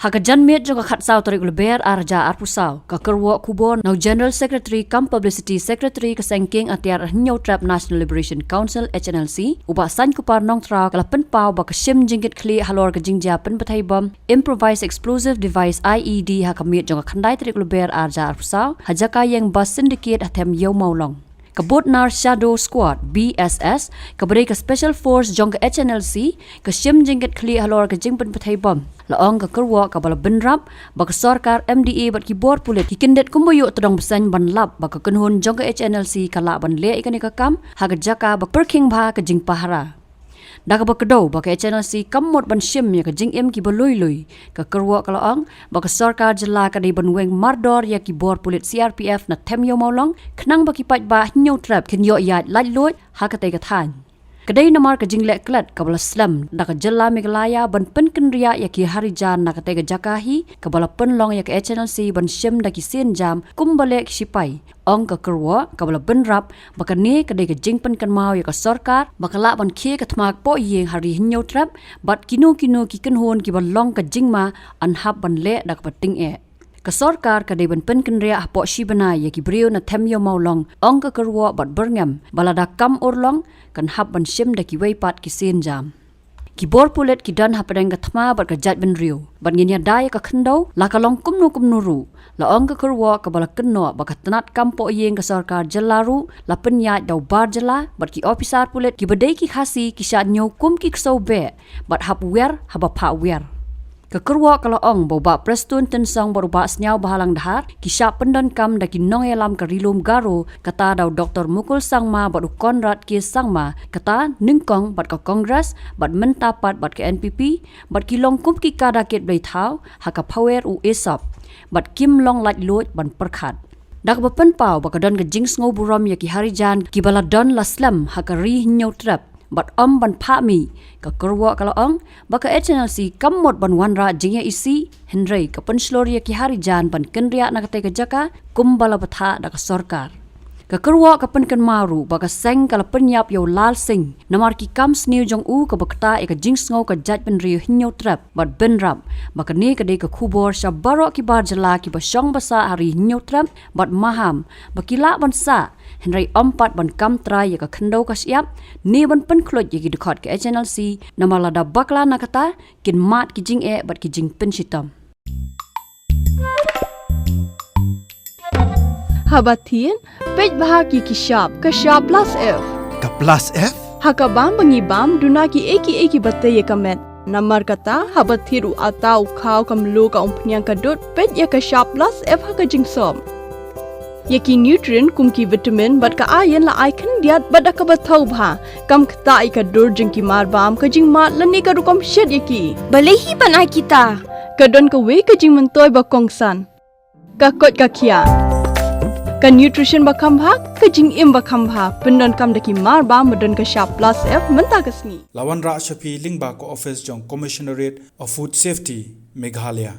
Haka janmet jong khat saw tarik leber arja arpusaw ka Kyrwoh kubon now General Secretary kam Publicity Secretary ka sengking Atiar Sñiawbhalang National Liberation Council HNLC uba san kupar nong tra kala penpaw ba ka shim jingit kli halor ka jingja pen bathai bom improvised explosive device IED haka mit jong khandai tarik leber arja arpusaw hajaka yang bus syndicate athem Sñiawbhalang Kabut nar Shadow Squad BSS kabari ka Special Force jong ka HNLC ka shim jingit kli halor ka jingpen bathai bom laong ka Kyrwoh ka bala benrap baka sarkar MDA bat ki bor pulit ki kindet kumbuyo todong besan ban lap baka kenhun jong ka HNLC kala ban le ikani ka kam haga jaka bak perking bha ka jing pahara daga bakdo baka HNLC kamot ban shim ya ka jing em ki balui ka Kyrwoh ka laong baka sarkar jela ka dei ban weng mardor ya ki bor pulit CRPF na them Sñiawbhalang knang baki pat ba Sñiaw trap kin yo yat laj lot ha ka te ka than Kadai namar ka jinglek klat kabala slam naka jela Meghalaya ban penken ria ya ki harijan naka tega jakahi kabala penlong ya ka HNLC ban shim daki sin jam kumbalek sipai ong ka Kyrwoh kabala benrap baka ne kadai ka jingpen kan mau ya ka sarkar baka la ban khie ka thmak po yeng hari Sñiaw trap bat kinu ki kenhon ki ban long ka jingma anhap ban le dak pating e ka sarkar ka dei ban penken ria po shibana ya ki brio na them Sñiawbhalang ong ka Kyrwoh bat berngam balada kam orlong kan hab ban shim da ki weipat ki sen jam ki bor pulet ki dan hapadang ka thma bat ka jat ban rio ban nginya dai ka khandau la ka long kumnu ru la ong ka Kyrwoh ka bala kenno ba ka tanat kampo yeng ka sarkar jelaru la penya dau bar jela bat ki officer pulet ki badai ki khasi ki sha nyo kum ki kso be bat hab wer haba pha wer ka Kyrwoh kala ong boba Prestone tensong baruba Sñiawbhalang dahar ki sya pendan kam da ki nong elam ka rilum garo kata daw Dr. Mukul sangma baru Konrad ki sangma kata ningkong bat ka Kongres bat mentapat bat ka NPP bat ki long kum ki Kada ket Blei-Thaw haka Phawer u Aesop bat kim long lat lot ban perkhat dak ba penpaw ba ka don ka jing sngo buram ya ki harijan ki bala don la slam haka ri Sñiaw trap bat ban phami ka Kyrwoh kala ong baka HNLC kamot ban wanra jingya isi henry ka pensloria ki harijan ban kenria na ka jaka kumbala batha da ka sarkar ka Kyrwoh ka penkan maru baka seng kala penyap yo lal sing namar ki kam sniu jong u ka bakta e ka jing sngo ka jat ban ri Sñiaw trap bat benrap baka ne ka de ka khubor sha baro ki bar jala ki ba shong basa hari Sñiaw trap bat maham bakila ban sa henry ompat ban kam trai ya ka khandau ka siap ne ban pen khloj ya ki dekhot ka HNLC namala da bakla nakata kin mat ki jing e bat ki jing pen sitam Habatin pej bahagi ki shop ka shop plus F ka plus F haka bam bangi bam duna ki eki batte ye kamet namar kata habathiru atau khaw kam lo ka umpnyang ka dot pej ya ka shop plus F haka jingsom yaki nutrient kum ki vitamin bat ka iron la icon diat bat ka bathau bha kam khta I ka dur jing ki mar bam ka jing mat lani ka rukom shed yaki balehi banai kita ka don ka we ka jing mentoy ba kongsan ka kot ka khia ka nutrition ba kham bha ka jing im ba kham bha pendon kam daki mar ba modon ka sharp plus F menta ka sni lawan ra shapi lingba ko office jong commissionerate of food safety Meghalaya